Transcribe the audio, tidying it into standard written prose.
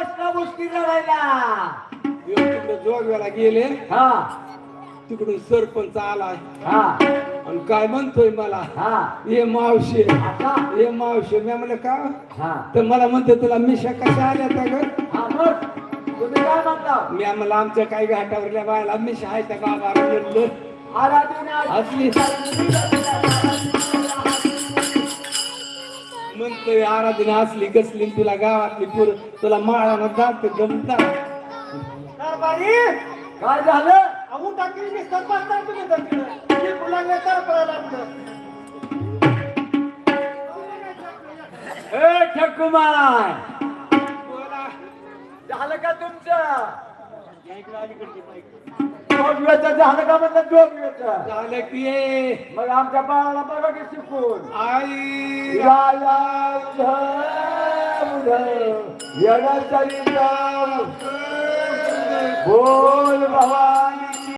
बसला मुष्टी लढायला. तिकडे जोगव्याला गेले, हा तिकडून सरपंच आलाय हा आणि काय म्हणतोय मला, हा ये मावशे आता ये मावशे. मी म्हणलं का, हा तर मला म्हणते तुला मिशा कशा आल्या त्या ग. हा मग तुम्ही काय म्हणता? मी आम्हाला आमच्या काही घाटावरल्या बायला मिशा आहे त्या बाबा म्हणलं आराधीने असली म्हणतोय आराधना असली कसली तुला गावातली पूर तुला माळानं जाते जमता. काय झालं? अहो टाकली मी सरपंच नाही तुम्ही दक्षिण मुलांना तर पडायला लागलं. ए ठकुमार, बोला. झालं का तुमचं? जोगव्याचं झालं का म्हणलं? जोगव्याचं झालं की ये. मग आमच्या बाळाला बघा की शिकून. आई या या उधर येणं चरित्र बोल बाबा